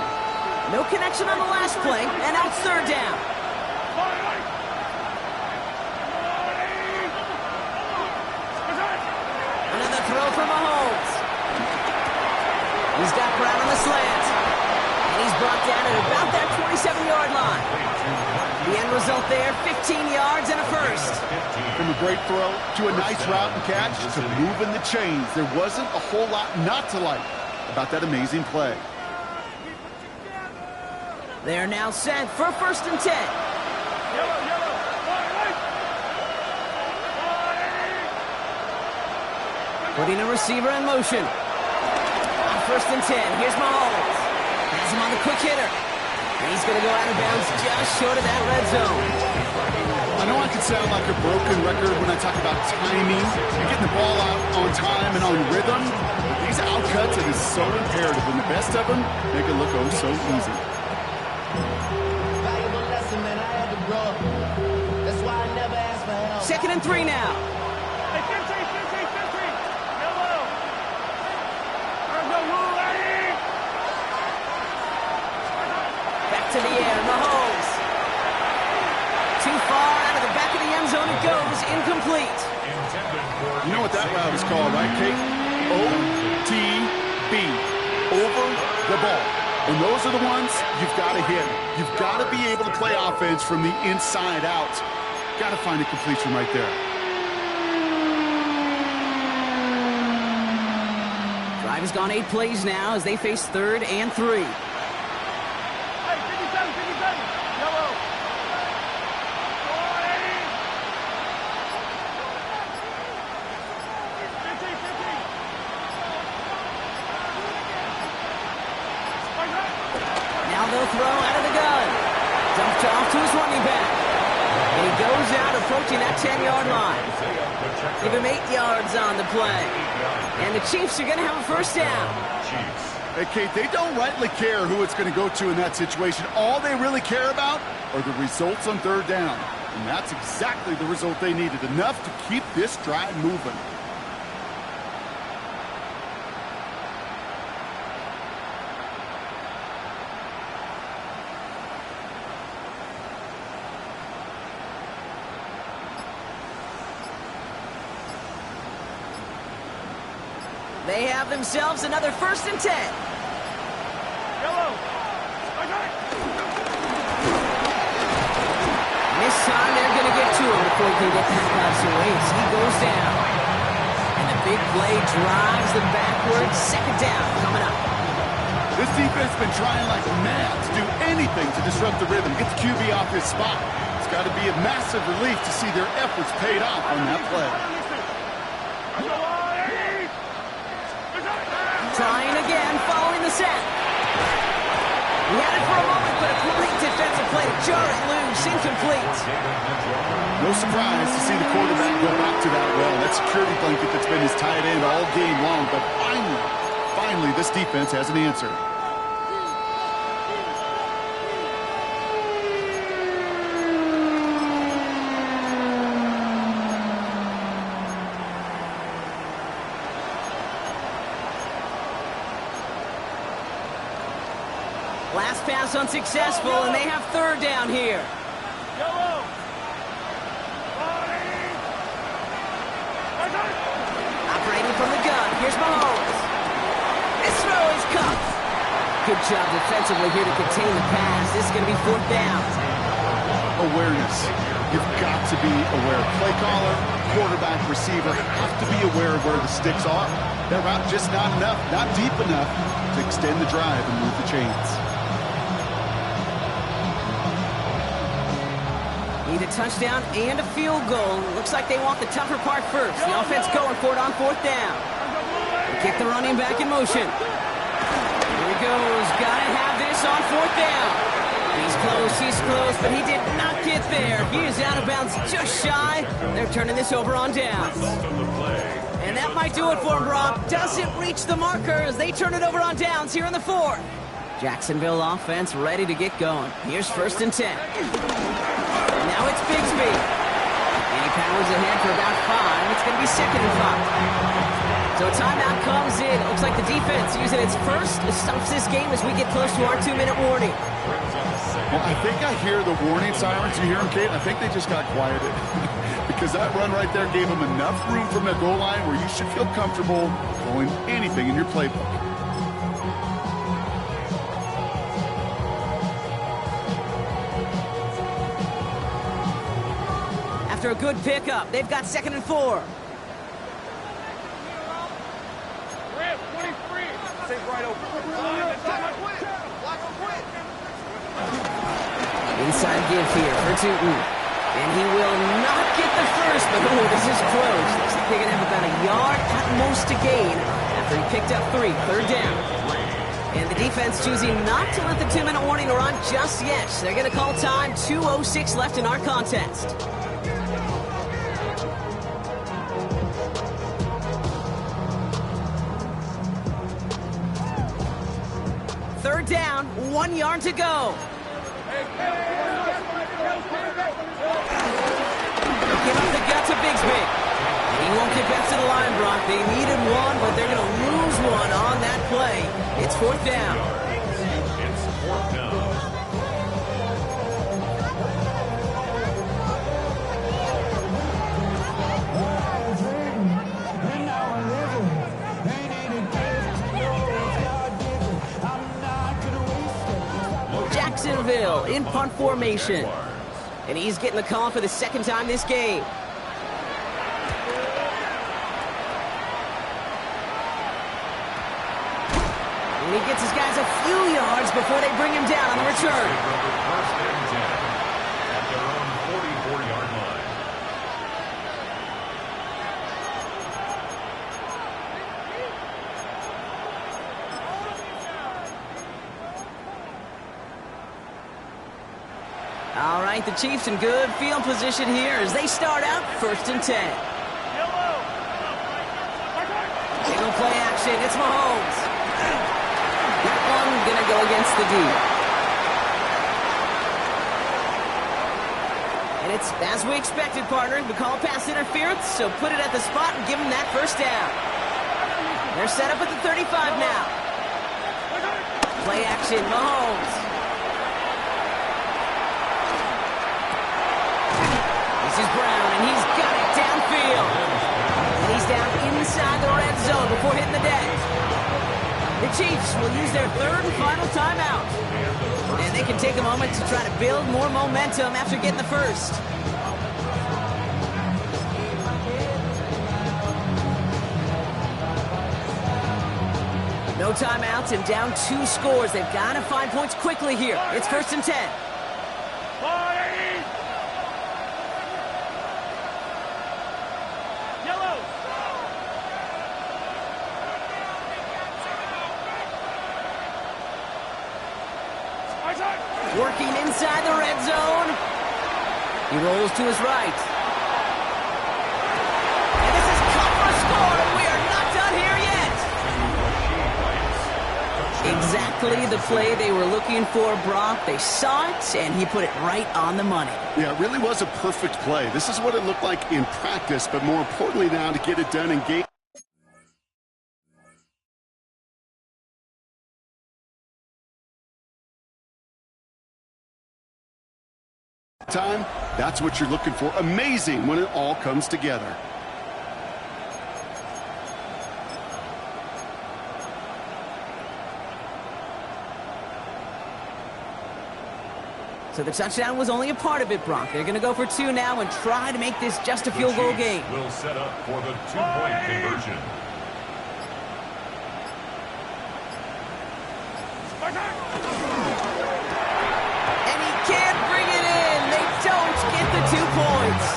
No connection on the last play, and now it's 3rd down. Another throw for Mahomes. He's got Brown on the slant. And he's brought down at about that 27-yard line. The end result there, 15 yards and a first. From a great throw to a nice route and catch to moving the chains. There wasn't a whole lot not to like about that amazing play. They're now set for 1st and 10. Putting a receiver in motion. On 1st and 10, here's Mahomes. Has him on the quick hitter. And he's going to go out of bounds just short of that red zone. I know I can sound like a broken record when I talk about timing and getting the ball out on time and on rhythm. But these outcuts, it is so imperative. And the best of them make it look oh so easy. Valuable lesson that I had to grow up. That's why I never asked for help. 2nd and 3 now. Hey, 15. Yellow. There's no rule, Eddie. incomplete. You know what that route is called, right, Kate? OTB. Over the ball. And those are the ones you've got to hit. You've got to be able to play offense from the inside out. Got to find a completion right there. Drive has gone 8 plays now as they face 3rd and 3. Hey, 57, 57. Yellow. Now they'll throw out of the gun. Dumped off to his running back. And he goes out approaching that 10-yard line. Give him 8 yards on the play. And the Chiefs are going to have a first down. Hey, Kate, they don't rightly care who it's going to go to in that situation. All they really care about are the results on 3rd down. And that's exactly the result they needed. Enough to keep this drive moving. They have themselves another 1st and 10. Yellow. This time they're going to get to him before he can get that pass away as he goes down. And the big play drives them backwards. 2nd down coming up. This defense has been trying like mad to do anything to disrupt the rhythm, get the QB off his spot. It's got to be a massive relief to see their efforts paid off on that play. Trying again, following the set. He had it for a moment, but a great defensive play to jar it loose, incomplete. No surprise to see the quarterback go back to that well. That security blanket that's been his tight end all game long, but finally, this defense has an answer. Last pass unsuccessful, and they have 3rd down here. Yellow. Operating from the gun, here's Mahomes. This throw is caught. Good job defensively here to contain the pass. This is going to be 4th down. Awareness. You've got to be aware. Play caller, quarterback, receiver have to be aware of where the sticks are. That route just not enough, not deep enough to extend the drive and move the chains. Need a touchdown and a field goal. Looks like they want the tougher part first. The offense going for it on 4th down. They kick the running back in motion. Here he goes. Gotta have this on 4th down. He's close, but he did not get there. He is out of bounds just shy. They're turning this over on downs. And that might do it for him, Brock. Doesn't reach the marker as they turn it over on downs here in the 4th. Jacksonville offense ready to get going. Here's 1st and 10. And now it's Bigsby. And he powers ahead for about 5. It's going to be 2nd and 5. So a timeout comes in. It looks like the defense using its first stops this game as we get close to our 2-minute warning. Well, I think I hear the warning sirens. You hear them, Kate? I think they just got quieted. Because that run right there gave them enough room from the goal line where you should feel comfortable throwing anything in your playbook. After a good pickup, they've got 2nd and 4. Rip, 23. Stay right over. Inside give here for Tootin. And he will not get the first, but oh, this is close. Looks like they're going to have about a yard at most to gain after he picked up 3. 3rd down. And the defense choosing not to let the 2-minute warning run just yet. They're going to call time. 2:06 left in our contest. Third down, 1 yard to go. Give up the gut to Bigsby. He won't get back to the line, Brock. They needed 1, but they're going to lose 1 on that play. It's 4th down. It's 4th down. ball in punt formation. And he's getting the call for the second time this game. And he gets his guys a few yards before they bring him down on the return. First and 10 at their own 44-yard line. All right, the Chiefs in good field position here as they start out first and 10. They go play action. It's Mahomes. That one going to go against the D. And it's as we expected, partner. We call pass interference, so put it at the spot and give them that first down. They're set up at the 35 now. Play action, Mahomes. This is Brown, and he's got it downfield. And he's down inside the red zone before hitting the deck. The Chiefs will use their third and final timeout. And they can take a moment to try to build more momentum after getting the first. No timeouts and down 2 scores. They've got to find points quickly here. It's first and 10. Working inside the red zone. He rolls to his right. And this is cut for a score, and we are not done here yet. Exactly the play they were looking for, Brock. They saw it, and he put it right on the money. Yeah, it really was a perfect play. This is what it looked like in practice, but more importantly now to get it done in game time. That's what you're looking for. Amazing when it all comes together. So the touchdown was only a part of it, Brock. They're going to go for 2 now and try to make this just a field goal game. Will set up for the 2-point conversion. And he can't bring it in. They don't get the 2 points.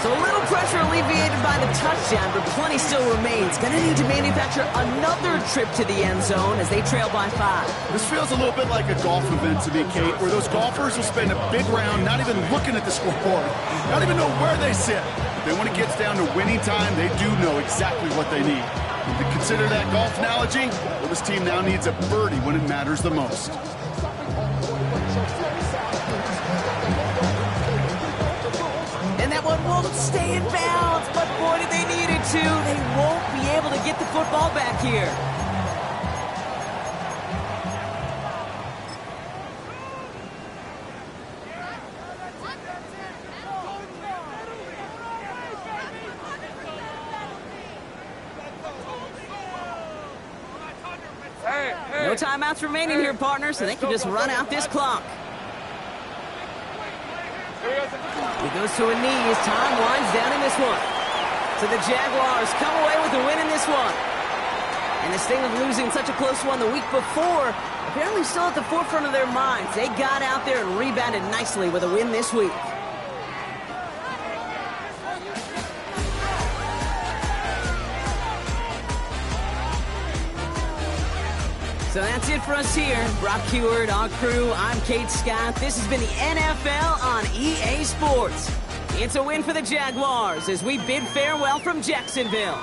So a little pressure alleviated by the touchdown, but plenty still remains. Going to need to manufacture another trip to the end zone as they trail by 5. This feels a little bit like a golf event to me, Kate, where those golfers will spend a big round not even looking at the scoreboard, not even know where they sit. Then when it gets down to winning time, they do know exactly what they need. To consider that golf analogy, well, this team now needs a birdie when it matters the most. And that one won't stay in bounds, but boy, did they need it to. They won't be able to get the football back here. No timeouts remaining here, partner, so they can just run out this clock. He goes to a knee as time winds down in this one. So the Jaguars come away with a win in this one. And this thing of losing such a close one the week before, apparently still at the forefront of their minds. They got out there and rebounded nicely with a win this week. So that's it for us here. Brock Huard, our crew, I'm Kate Scott. This has been the NFL on EA Sports. It's a win for the Jaguars as we bid farewell from Jacksonville.